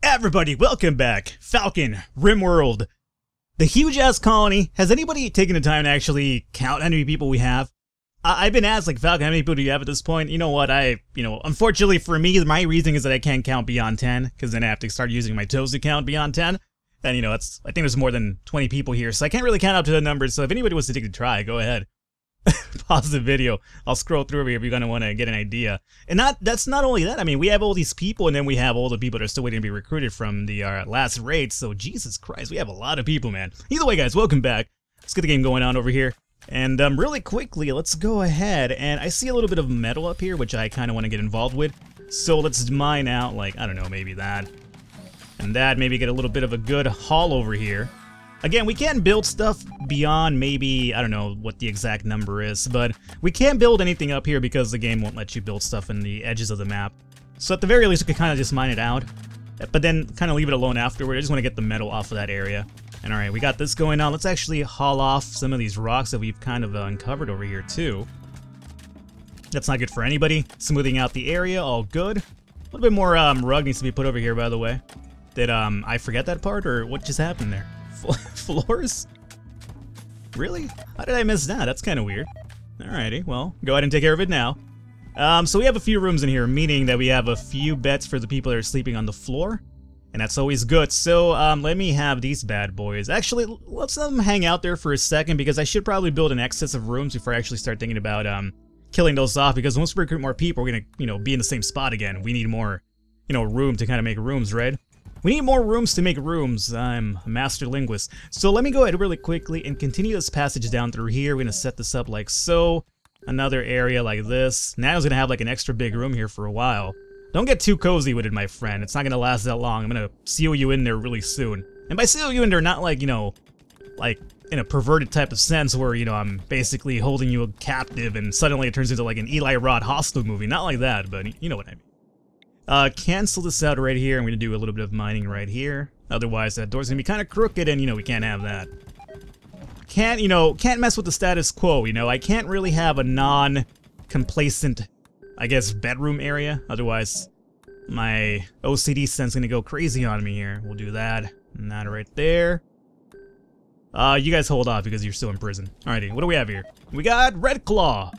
Everybody, welcome back. Falcon, Rimworld, the huge-ass colony. Has anybody taken the time to actually count how many people we have? I've been asked, like, Falcon, how many people do you have at this point? You know what, unfortunately for me, my reasoning is that I can't count beyond 10, because then I have to start using my toes to count beyond 10. And, I think there's more than 20 people here, so I can't really count up to the numbers, so if anybody wants to take a try, go ahead. Pause the video. I'll scroll through here if you're going to want to get an idea. And that's not only that, I mean, we have all these people, and then we have all the people that are still waiting to be recruited from the last raid, so Jesus Christ, we have a lot of people, man. Either way, guys, welcome back. Let's get the game going on over here. And really quickly, let's go ahead, and I see a little bit of metal up here, which I kind of want to get involved with. So let's mine out, like, I don't know, maybe that. And that, maybe get a little bit of a good haul over here. Again, we can't build stuff beyond maybe, I don't know what the exact number is, but we can't build anything up here because the game won't let you build stuff in the edges of the map. So at the very least, we could kind of just mine it out, but then kind of leave it alone afterward. I just want to get the metal off of that area. And alright, we got this going on. Let's actually haul off some of these rocks that we've kind of uncovered over here too. That's not good for anybody. Smoothing out the area, all good. A little bit more rug needs to be put over here, by the way. Did I forget that part, or what just happened there? Floors? Really? How did I miss that? That's kind of weird. Alrighty, well, go ahead and take care of it now. So we have a few rooms in here, meaning that we have a few beds for the people that are sleeping on the floor. And that's always good. So, let me have these bad boys. Actually, let's let them hang out there for a second, because I should probably build an excess of rooms before I actually start thinking about, killing those off, because once we recruit more people, we're gonna, be in the same spot again. We need more, room to kind of make rooms, right? We need more rooms to make rooms. I'm a master linguist. So let me go ahead really quickly and continue this passage down through here. We're gonna set this up like so. Another area like this. Now I'm gonna have like an extra big room here for a while. Don't get too cozy with it, my friend. It's not gonna last that long. I'm gonna seal you in there really soon. And by seal you in there, not like, like in a perverted type of sense where, I'm basically holding you captive and suddenly it turns into like an Eli Roth Hostel movie. Not like that, but you know what I mean. Cancel this out right here. I'm gonna do a little bit of mining right here. Otherwise, that door's gonna be kind of crooked, and we can't have that. Can't mess with the status quo. I can't really have a non-complacent, I guess, bedroom area. Otherwise, my OCD sense gonna go crazy on me here. We'll do that, and that right there. You guys hold off because you're still in prison. Alrighty, what do we have here? We got Red Claw.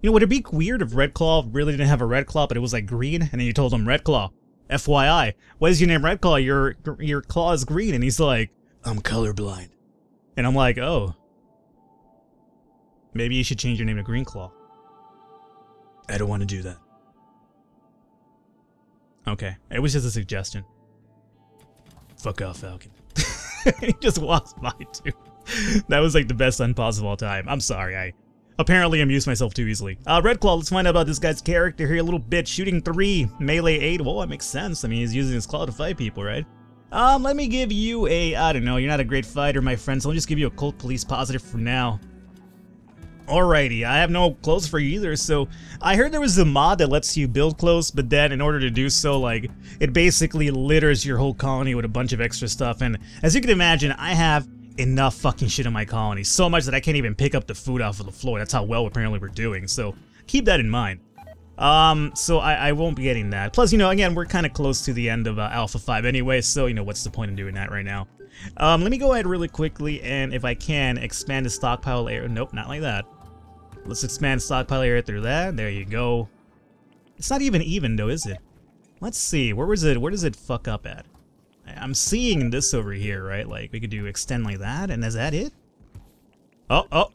Would it be weird if Red Claw really didn't have a Red Claw, but it was like green, and then you told him Red Claw? FYI, why is your name Red Claw? Your claw is green, and he's like, I'm colorblind. And I'm like, oh. Maybe you should change your name to Green Claw. I don't want to do that. Okay, it was just a suggestion. Fuck off, Falcon. He just walks by, too. That was like the best unpause of all time. I'm sorry, Apparently, I'm used myself too easily. Red Claw, let's find out about this guy's character here. A little bit. Shooting 3, melee 8. Well, that makes sense. I mean, he's using his claw to fight people, right? Let me give you a, I don't know, you're not a great fighter, my friend, so let me just give you a Cult Police positive for now. Alrighty, I have no clothes for you either, so I heard there was a mod that lets you build clothes, but then in order to do so, like, it basically litters your whole colony with a bunch of extra stuff, and as you can imagine, I have enough fucking shit in my colony. So much that I can't even pick up the food off of the floor. That's how well apparently we're doing. So keep that in mind. So I won't be getting that. Plus, again, we're kind of close to the end of Alpha 5 anyway. So, what's the point in doing that right now? Let me go ahead really quickly and if I can expand the stockpile area. Nope, not like that. Let's expand stockpile area through that. There you go. It's not even though, is it? Let's see. Where does it fuck up at? I'm seeing this over here, right? Like, we could do extend like that, and is that it? Oh,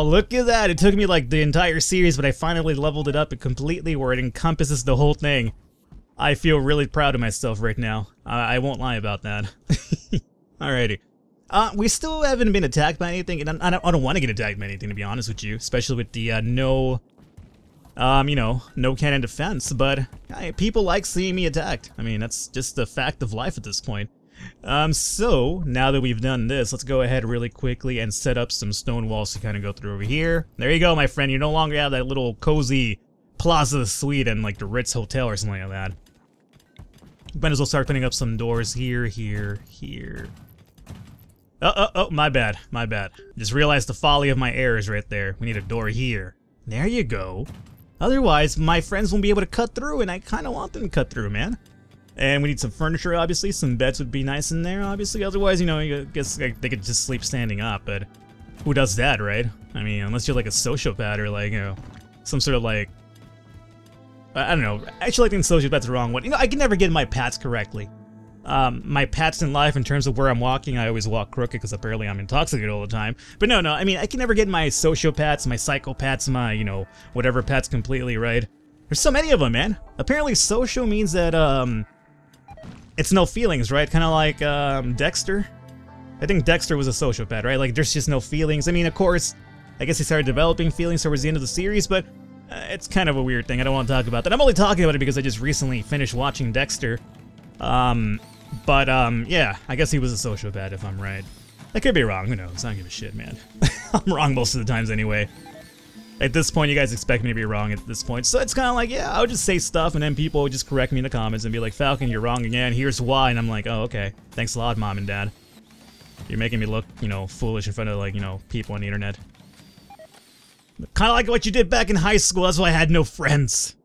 look at that. It took me, like, the entire series, but I finally leveled it up completely where it encompasses the whole thing. I feel really proud of myself right now. I won't lie about that. Alrighty. We still haven't been attacked by anything, and I don't want to get attacked by anything, to be honest with you, especially with the, no cannon defense, but people like seeing me attacked. I mean, that's just the fact of life at this point. So, now that we've done this, let's go ahead really quickly and set up some stone walls to kind of go through over here. There you go, my friend. You no longer have that little cozy plaza suite and like the Ritz Hotel or something like that. Might as well start putting up some doors here, here. Oh, my bad. Just realized the folly of my errors right there. We need a door here. There you go. Otherwise, my friends won't be able to cut through, and I kind of want them to cut through, man. And we need some furniture, obviously. Some beds would be nice in there, obviously. Otherwise, you know, I guess like, they could just sleep standing up, but who does that, right? I mean, unless you're like a sociopath or like, you know, some sort of like, I don't know. Actually, I think sociopath's the wrong one. You know, I can never get my pats correctly. My pats in life, in terms of where I'm walking, I always walk crooked because apparently I'm intoxicated all the time. But no, I mean, I can never get my sociopaths, my psychopaths, my, you know, whatever pats completely right. There's so many of them, man. Apparently, socio means that, it's no feelings, right? Kind of like, Dexter. I think Dexter was a sociopath, right? Like, there's just no feelings. I mean, of course, I guess he started developing feelings towards the end of the series, but it's kind of a weird thing. I don't want to talk about that. I'm only talking about it because I just recently finished watching Dexter. Yeah, I guess he was a sociopath if I'm right. I could be wrong, who knows? I don't give a shit, man. I'm wrong most of the times anyway. At this point, you guys expect me to be wrong at this point. So it's kind of like, yeah, I would just say stuff and then people would just correct me in the comments and be like, Falcon, you're wrong again, here's why. And I'm like, oh, okay. Thanks a lot, Mom and Dad. You're making me look, you know, foolish in front of, like, you know, people on the internet. Kind of like what you did back in high school, that's why I had no friends.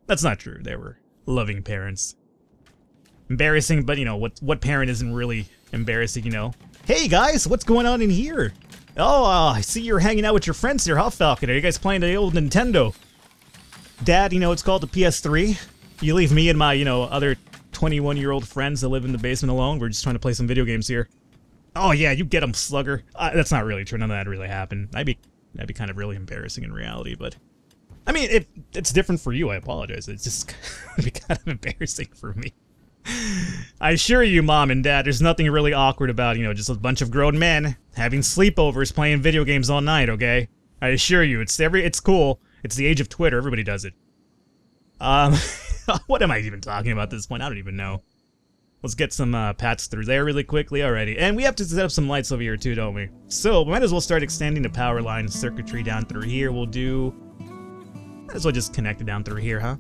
That's not true, they were loving parents. Embarrassing, but, you know, what parent isn't really embarrassing, you know? Hey, guys, what's going on in here? Oh, I see you're hanging out with your friends here, huh, Falcon? Are you guys playing the old Nintendo? Dad, you know, it's called the PS3. You leave me and my, you know, other 21-year-old friends that live in the basement alone. We're just trying to play some video games here. Oh, yeah, you get them, slugger. That's not really true. None of that really happened. That'd be kind of really embarrassing in reality, but... I mean, if it's different for you, I apologize. It's just it'd be kind of embarrassing for me. I assure you, Mom and Dad, there's nothing really awkward about, you know, just a bunch of grown men having sleepovers playing video games all night, okay? I assure you, it's cool. It's the age of Twitter, everybody does it. What am I even talking about at this point? I don't even know. Let's get some pats through there really quickly, alrighty. And we have to set up some lights over here too, don't we? So, we might as well start extending the power line circuitry down through here. Might as well just connect it down through here, huh?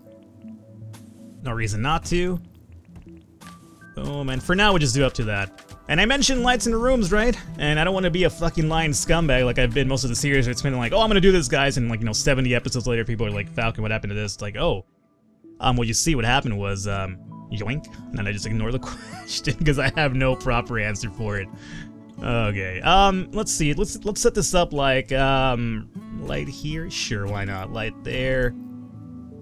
No reason not to. Boom, and for now we'll just do up to that. And I mentioned lights in the rooms, right? And I don't want to be a fucking lying scumbag like I've been most of the series. It's been like, oh, I'm gonna do this, guys, and like, you know, 70 episodes later, people are like, Falcon, what happened to this? It's like, oh, well, you see, what happened was, yoink, and then I just ignore the question because I have no proper answer for it. Okay, let's see, let's set this up like, light here, sure, why not? Light there,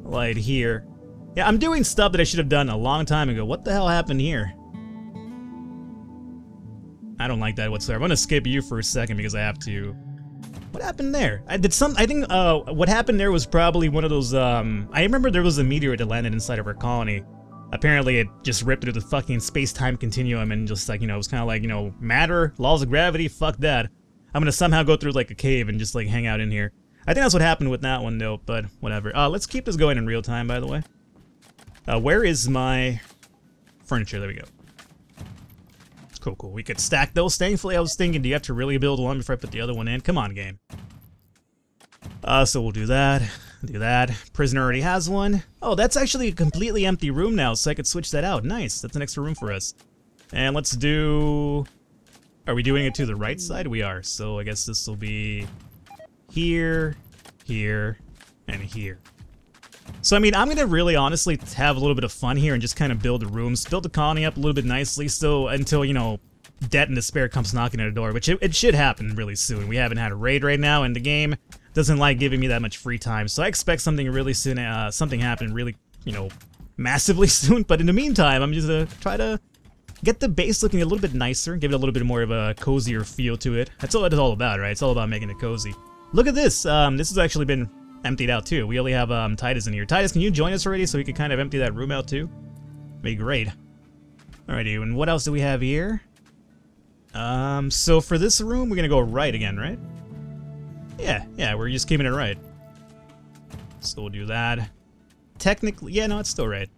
light here. Yeah, I'm doing stuff that I should have done a long time ago. What the hell happened here? I don't like that whatsoever. I'm gonna skip you for a second because I have to. What happened there? I think what happened there was probably one of those, I remember there was a meteorite that landed inside of our colony. Apparently it just ripped through the fucking space-time continuum and just like, you know, it was kind of like, you know, matter, laws of gravity, fuck that. I'm gonna somehow go through like a cave and just like hang out in here. I think that's what happened with that one though, but whatever. Let's keep this going in real time, by the way. Where is my furniture? There we go. Cool, cool. We could stack those. Thankfully, I was thinking, do you have to really build one before I put the other one in? Come on, game. So we'll do that. Do that. Prisoner already has one. Oh, that's actually a completely empty room now, so I could switch that out. Nice. That's an extra room for us. And let's do... Are we doing it to the right side? We are. So I guess this will be here, here, and here. So, I mean, I'm going to really honestly have a little bit of fun here and just kind of build the rooms, build the colony up a little bit nicely, so until, you know, debt and despair comes knocking at the door, which it should happen really soon. We haven't had a raid right now, and the game doesn't like giving me that much free time, so I expect something really soon, something happen really, you know, massively soon, but in the meantime, I'm just going to try to get the base looking a little bit nicer, give it a little bit more of a cozier feel to it. That's all it's all about, right? It's all about making it cozy. Look at this. This has actually been emptied out too. We only have Titus in here. Titus, can you join us already so we can kind of empty that room out too? Be great. Alrighty, and what else do we have here? So for this room, we're gonna go right again, right? Yeah, we're just keeping it right. So we'll do that. Technically, yeah, no, it's still right.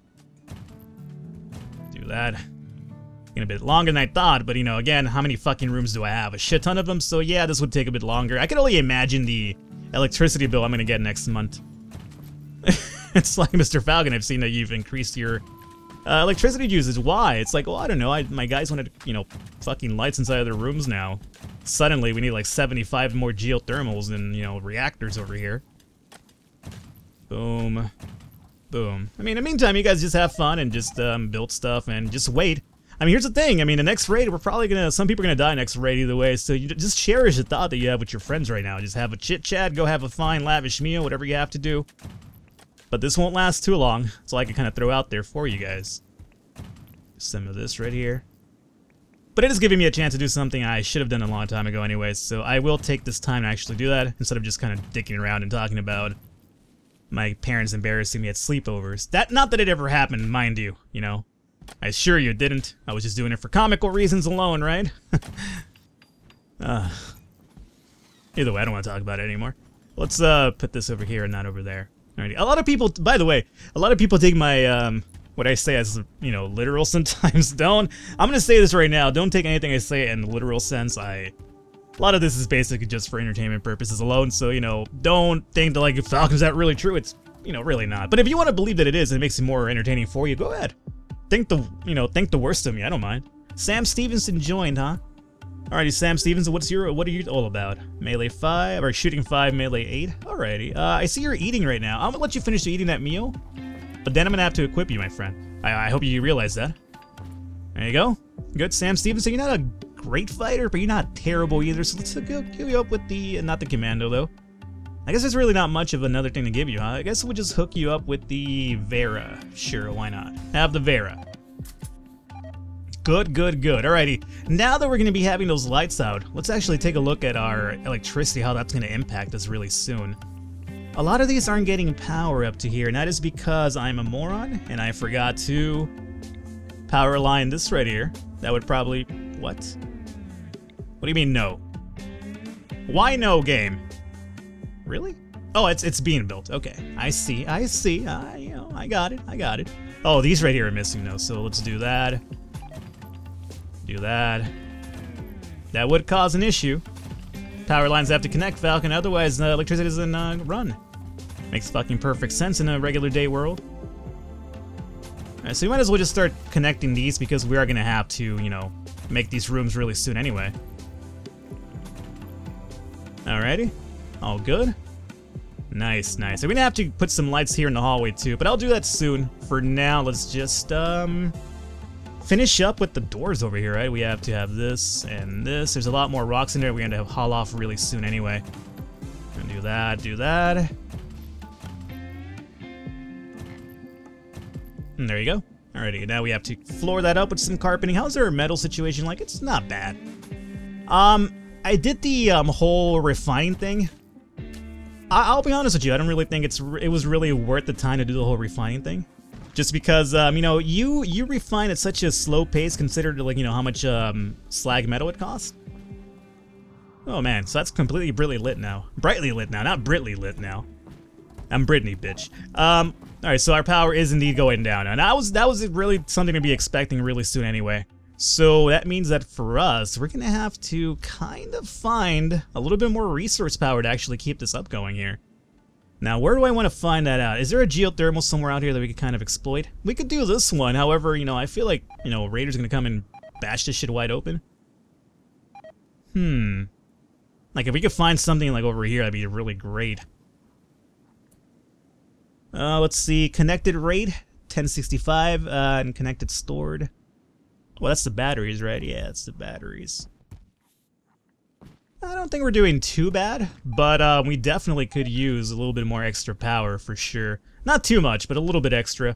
Do that. A bit longer than I thought, but you know, again, how many fucking rooms do I have? A shit ton of them, so yeah, this would take a bit longer. I can only imagine the electricity bill I'm gonna get next month. It's like, Mr. Falcon, I've seen that you've increased your electricity usage. Why? It's like, well, I don't know, my guys wanted, you know, fucking lights inside of their rooms now. Suddenly, we need like 75 more geothermals and, you know, reactors over here. Boom. Boom. I mean, in the meantime, you guys just have fun and just build stuff and just wait. I mean, here's the thing. I mean, the next raid, we're probably gonna... Some people are gonna die next raid either way, so you just cherish the thought that you have with your friends right now. Just have a chit-chat, go have a fine, lavish meal, whatever you have to do. But this won't last too long, so I can kind of throw out there for you guys. Some of this right here. But it is giving me a chance to do something I should have done a long time ago anyways, so I will take this time to actually do that, instead of just kind of dicking around and talking about my parents embarrassing me at sleepovers. Not that it ever happened, mind you, you know. I assure you it didn't. I was just doing it for comical reasons alone, right? Either way, I don't want to talk about it anymore. Let's put this over here and not over there. Alrighty. A lot of people, by the way, a lot of people take my what I say as, you know, literal sometimes. I'm gonna say this right now. Don't take anything I say in the literal sense. A lot of this is basically just for entertainment purposes alone. So, you know, don't think that like if Falcon's that really true. It's, you know, really not. But if you want to believe that it is and it makes it more entertaining for you, go ahead. Think the worst of me. I don't mind. Sam Stevenson joined, huh? Alrighty, Sam Stevenson. What are you all about? Melee 5 or shooting 5, melee 8. Alrighty. I see you're eating right now. I'm gonna let you finish eating that meal, but then I'm gonna have to equip you, my friend. I hope you realize that. There you go. Good, Sam Stevenson. You're not a great fighter, but you're not terrible either. So let's hook you up with the not the commando though. I guess there's really not much of another thing to give you, huh? I guess we'll just hook you up with the Vera. Sure, why not? Have the Vera. Good, good, good. Alrighty. Now that we're going to be having those lights out, let's actually take a look at our electricity, how that's going to impact us really soon. A lot of these aren't getting power up to here, and that is because I'm a moron, and I forgot to power line this right here. That would probably... What? What do you mean, no? Why no, game? Really? Oh, it's being built. Okay, I see. You know, I got it. Oh, these right here are missing though, so let's do that. Do that. That would cause an issue. Power lines have to connect, Falcon, otherwise electricity doesn't run. Makes fucking perfect sense in a regular day world. Alright, so we might as well just start connecting these because we are gonna have to, you know, make these rooms really soon anyway. Alrighty. All good. Nice, nice. We're gonna have to put some lights here in the hallway too, but I'll do that soon. For now, let's just finish up with the doors over here, right? We have to have this and this. There's a lot more rocks in there. We're gonna have haul off really soon anyway. Gonna do that, do that. And there you go. Alrighty, now we have to floor that up with some carpeting. How's our metal situation like? It's not bad. I did the whole refining thing. I'll be honest with you, I don't really think it was really worth the time to do the whole refining thing. Just because, you know, you refine at such a slow pace considered, like, you know, how much slag metal it costs. Oh man, so that's completely brightly lit now. Brightly lit now, not Britly lit now. I'm Brittany, bitch. Alright, so our power is indeed going down. And that was really something to be expecting really soon anyway. So that means that for us, we're gonna have to kind of find a little bit more resource power to actually keep this up going here. Now, where do I want to find that out? Is there a geothermal somewhere out here that we could kind of exploit? We could do this one, however, you know, I feel like, you know, Raiders are gonna come and bash this shit wide open. Like, if we could find something like over here, that'd be really great. Let's see, connected rate, 1065, and connected stored. Well, that's the batteries, right? Yeah, it's the batteries. I don't think we're doing too bad, but we definitely could use a little bit more extra power for sure. Not too much, but a little bit extra.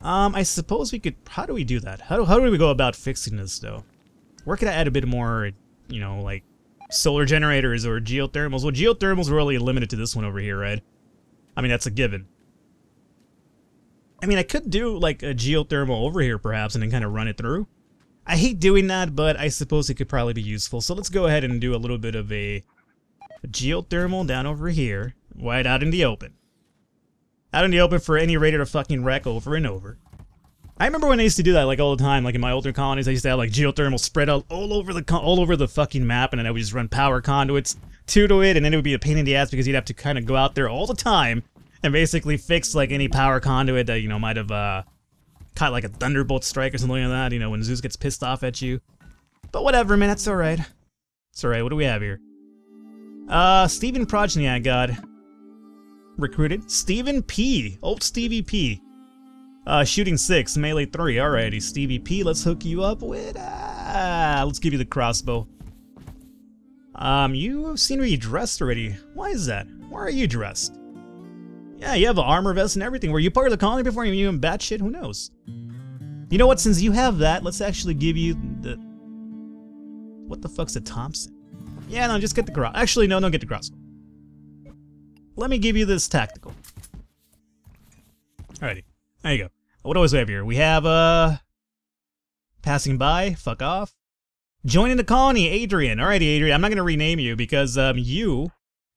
I suppose we could... How do we do that? How do we go about fixing this, though? Where could I add a bit more, you know, like, solar generators or geothermals? Well, geothermals are really limited to this one over here, right? I mean, that's a given. I mean, I could do, like, a geothermal over here, perhaps, and then kind of run it through. I hate doing that, but I suppose it could probably be useful. So let's go ahead and do a little bit of a geothermal down over here, right out in the open. Out in the open for any raider to fucking wreck over and over. I remember when I used to do that, like, all the time, like, in my older colonies, I used to have, like, geothermal spread out all over the fucking map, and then I would just run power conduits to it, and then it would be a pain in the ass because you'd have to kind of go out there all the time and basically fix, like, any power conduit that, you know, might have, caught like a thunderbolt strike or something like that, you know, when Zeus gets pissed off at you. But whatever, man, that's alright. It's alright, what do we have here? Steven Progeny I got. recruited. Stephen P. Old Stevie P. Shooting 6, melee 3. Alrighty, Stevie P, let's hook you up with, let's give you the crossbow. You have seen me dressed already. Why is that? Why are you dressed? Yeah, you have an armor vest and everything. Were you part of the colony before you even batshit? Who knows? You know what, since you have that, let's actually give you the... What the fuck's a Thompson? Yeah, no, just get the cross. Actually, no, don't get the crossbow. Let me give you this tactical. Alrighty, there you go. What do we have here? We have, passing by, fuck off. Joining the colony, Adrian. Alrighty, Adrian, I'm not gonna rename you because, you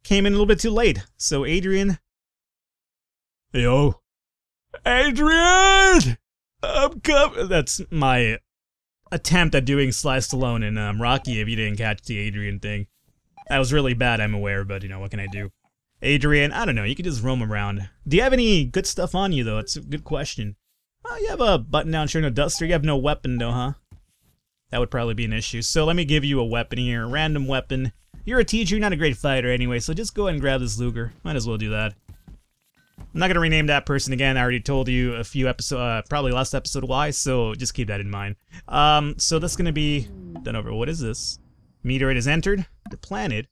came in a little bit too late. So, Adrian. Yo. Adrian! I'm coming. That's my attempt at doing Sly Stallone in, Rocky, if you didn't catch the Adrian thing. That was really bad, I'm aware, but, you know, what can I do? Adrian, I don't know, you could just roam around. Do you have any good stuff on you, though? It's a good question. Oh, you have a button-down shirt, no duster. You have no weapon, though, huh? That would probably be an issue. So let me give you a weapon here, a random weapon. You're a teacher, you're not a great fighter anyway, so just go ahead and grab this Luger. Might as well do that. I'm not going to rename that person again. I already told you a few episodes, probably last episode why, so just keep that in mind. So that's going to be done over. What is this? Meteorite has entered the planet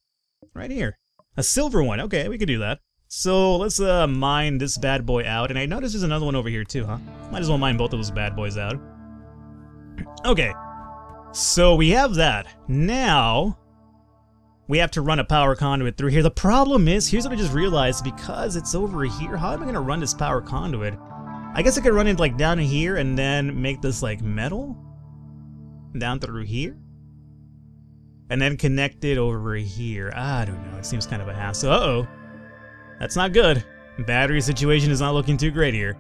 right here. A silver one. Okay, we could do that. So let's mine this bad boy out. And I noticed there's another one over here too, huh? Might as well mine both of those bad boys out. Okay. So we have that. Now we have to run a power conduit through here. The problem is, here's what I just realized, because it's over here, how am I gonna run this power conduit? I guess I could run it like down here and then make this like metal down through here and then connect it over here. I don't know, it seems kind of a hassle. Uh-oh, that's not good. Battery situation is not looking too great here.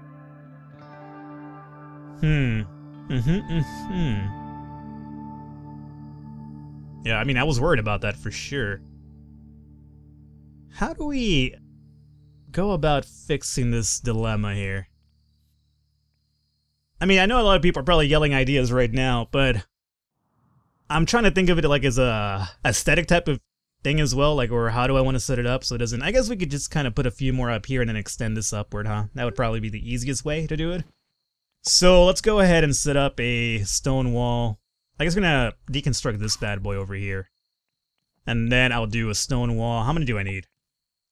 Yeah, I mean, I was worried about that for sure. How do we go about fixing this dilemma here? I mean, I know a lot of people are probably yelling ideas right now, but I'm trying to think of it like as a aesthetic type of thing as well, like, or how do I want to set it up so it doesn't... I guess we could just kind of put a few more up here and then extend this upward, huh? That would probably be the easiest way to do it. So let's go ahead and set up a stone wall. I guess I'm gonna deconstruct this bad boy over here. And then I'll do a stone wall. How many do I need?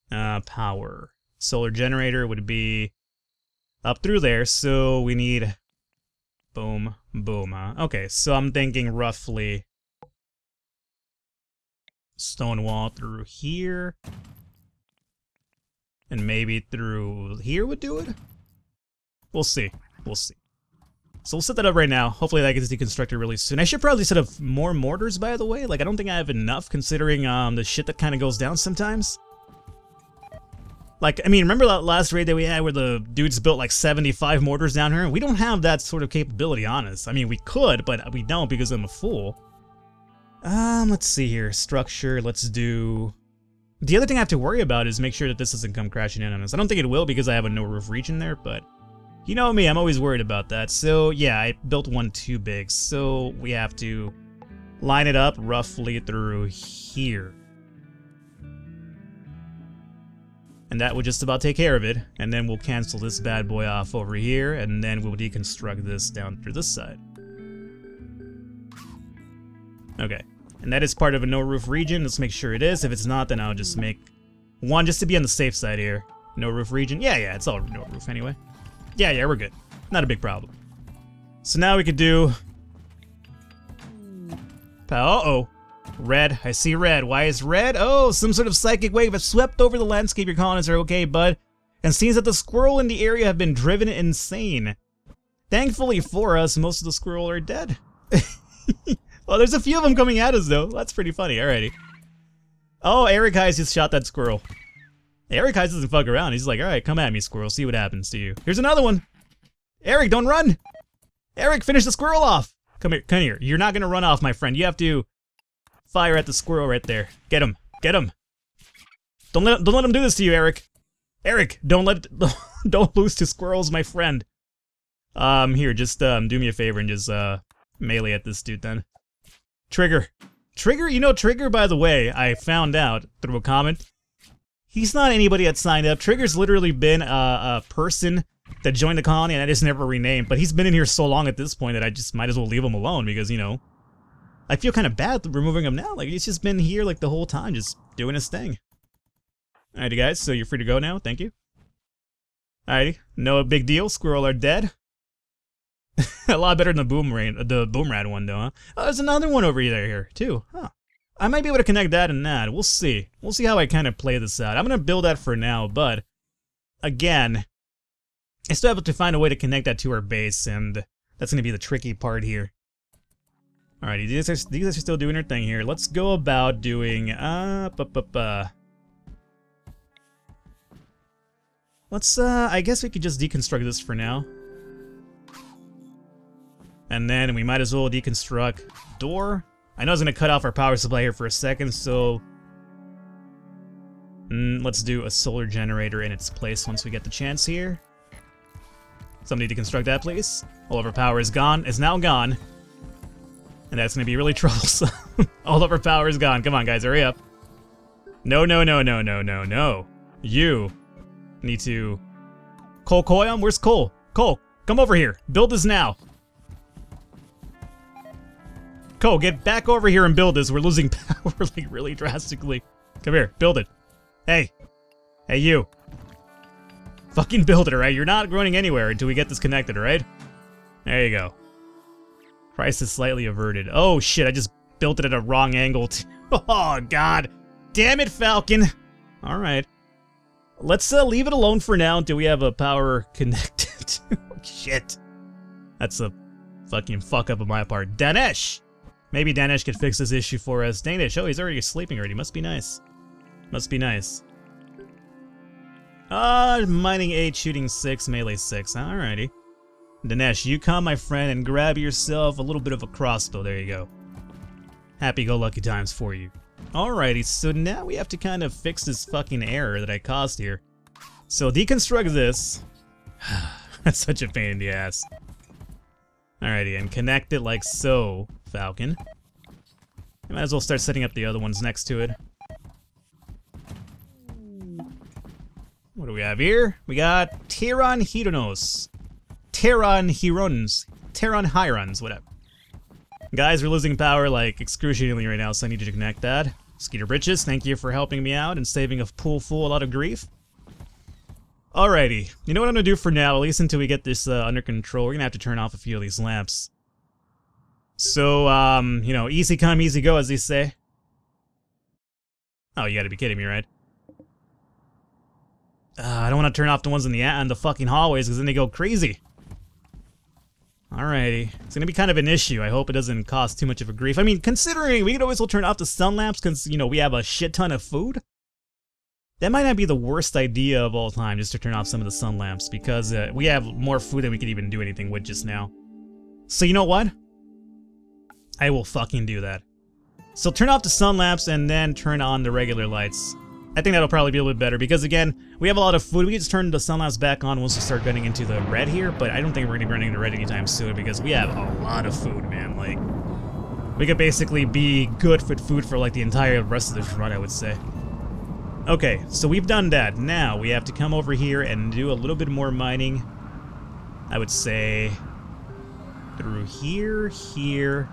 Power. Solar generator would be up through there, so we need... Boom, boom, huh? Okay, so I'm thinking roughly... stone wall through here. And maybe through here would do it? We'll see. We'll see. So we'll set that up right now. Hopefully that gets deconstructed really soon. I should probably set up more mortars, by the way. Like, I don't think I have enough, considering the shit that kind of goes down sometimes. Like, I mean, remember that last raid that we had where the dudes built like 75 mortars down here? We don't have that sort of capability on us. I mean, we could, but we don't because I'm a fool. Let's see here. Structure, let's do... The other thing I have to worry about is make sure that this doesn't come crashing in on us. I don't think it will because I have a no-roof region there, but... You know me, I'm always worried about that. So, yeah, I built one too big. So, we have to line it up roughly through here. And that would just about take care of it. And then we'll cancel this bad boy off over here. And then we'll deconstruct this down through this side. Okay. And that is part of a no-roof region. Let's make sure it is. If it's not, then I'll just make one just to be on the safe side here. No-roof region. Yeah, it's all no-roof anyway. Yeah, we're good. Not a big problem. So now we could do... Uh-oh. Red. I see red. Why is red? Oh, some sort of psychic wave has swept over the landscape. Your colonists are okay, bud. And seems that the squirrel in the area have been driven insane. Thankfully for us, most of the squirrel are dead. Well, there's a few of them coming at us, though. That's pretty funny. Alrighty. Oh, Eric Heis just shot that squirrel. Eric Heis doesn't fuck around. He's like, alright, come at me, squirrel. See what happens to you. Here's another one. Eric, don't run. Eric, finish the squirrel off. Come here, come here. You're not gonna run off, my friend. You have to fire at the squirrel right there. Get him. Get him. Don't let him do this to you, Eric. Eric, don't lose to squirrels, my friend. Here, just do me a favor and just melee at this dude then. Trigger. Trigger, you know, Trigger, by the way, I found out through a comment. He's not anybody that signed up. Trigger's literally been a person that joined the colony and I just never renamed. But he's been in here so long at this point that I just might as well leave him alone because, you know, I feel kind of bad removing him now. Like, he's just been here like the whole time, just doing his thing. Alrighty, guys, so you're free to go now. Thank you. Alrighty, no big deal. Squirrel are dead. A lot better than the Boomrat one, though, huh? Oh, there's another one over here, too. Huh. I might be able to connect that and that. We'll see. We'll see how I kind of play this out. I'm going to build that for now, but again, I still have to find a way to connect that to our base, and that's going to be the tricky part here. Alrighty, these are still doing their thing here. Let's go about doing, let's, I guess we could just deconstruct this for now. And then we might as well deconstruct door. I know it's going to cut off our power supply here for a second, so let's do a solar generator in its place once we get the chance here. Somebody deconstruct that, please. All of our power is gone. It's now gone. And that's going to be really troublesome. All of our power is gone. Come on, guys, hurry up. No, no, no, no, no, no, no. You need to... Cole Koyam? Where's Cole? Cole, come over here. Build this now. Cole, get back over here and build this. We're losing power, like, really drastically. Come here, build it. Hey. Hey, you. Fucking build it, alright? You're not running anywhere until we get this connected, alright? There you go. Price is slightly averted. Oh, shit, I just built it at a wrong angle. Oh, God. Damn it, Falcon. Alright. Let's leave it alone for now until we have a power connected. Oh, shit. That's a fucking fuck up on my part. Danesh! Maybe Danesh could fix this issue for us. Danish, oh, he's already sleeping already. Must be nice. Must be nice. Mining 8, shooting 6, melee 6. Alrighty. Danesh, you come, my friend, and grab yourself a little bit of a crossbow. There you go. Happy-go-lucky times for you. Alrighty, so now we have to kind of fix this fucking error that I caused here. So deconstruct this. That's such a pain in the ass. Alrighty, and connect it like so, Falcon. You might as well start setting up the other ones next to it. What do we have here? We got Terran Hironos. Terran Hirons, whatever. Guys, we're losing power like excruciatingly right now, so I need you to connect that. Skeeter Britches, thank you for helping me out and saving a pool full a lot of grief. Alrighty, you know what I'm gonna do for now, at least until we get this under control. We're gonna have to turn off a few of these lamps. So, you know, easy come, easy go, as they say. Oh, you gotta be kidding me, right? I don't want to turn off the ones in the fucking hallways, because then they go crazy. Alrighty. It's gonna be kind of an issue. I hope it doesn't cause too much of a grief. I mean, considering we could always turn off the sun lamps because, you know, we have a shit ton of food. That might not be the worst idea of all time, just to turn off some of the sun lamps, because we have more food than we could even do anything with just now. So you know what? I will fucking do that. So turn off the sun lamps and then turn on the regular lights. I think that'll probably be a little bit better, because again, we have a lot of food. We can just turn the sun lamps back on once we start getting into the red here, but I don't think we're going to be running into red anytime soon, because we have a lot of food, man. Like, we could basically be good for food for like the entire rest of this run, I would say. Okay, so we've done that. Now we have to come over here and do a little bit more mining. I would say through here, here,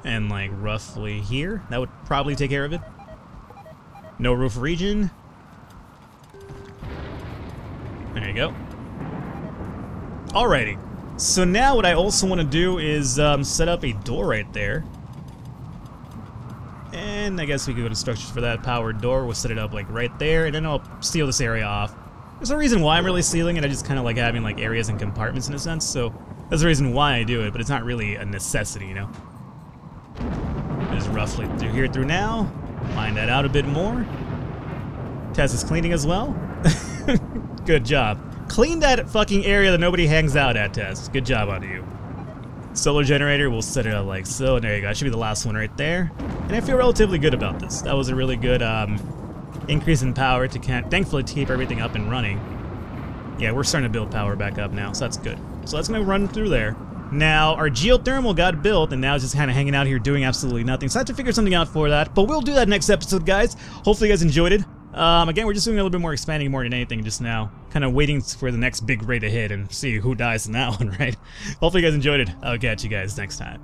and like roughly here. That would probably take care of it. No roof region. There you go. Alrighty. So now what I also want to do is set up a door right there. And I guess we could go to structures for that powered door. We'll set it up like right there, and then I'll seal this area off. There's a reason why I'm really sealing it. I just kind of like having like areas and compartments in a sense, so that's the reason why I do it, but it's not really a necessity, you know? Just roughly through here through now. Find that out a bit more. Tess is cleaning as well. Good job. Clean that fucking area that nobody hangs out at, Tess. Good job on you. Solar generator, we'll set it up like so. And there you go. That should be the last one right there. And I feel relatively good about this. That was a really good increase in power to thankfully to keep everything up and running. Yeah, we're starting to build power back up now, so that's good. So that's going to run through there. Now, our geothermal got built, and now it's just kind of hanging out here doing absolutely nothing. So I have to figure something out for that. But we'll do that next episode, guys. Hopefully you guys enjoyed it. Again, we're just doing a little bit more expanding more than anything just now. Kind of waiting for the next big raid to hit and see who dies in that one, right? Hopefully you guys enjoyed it. I'll catch you guys next time.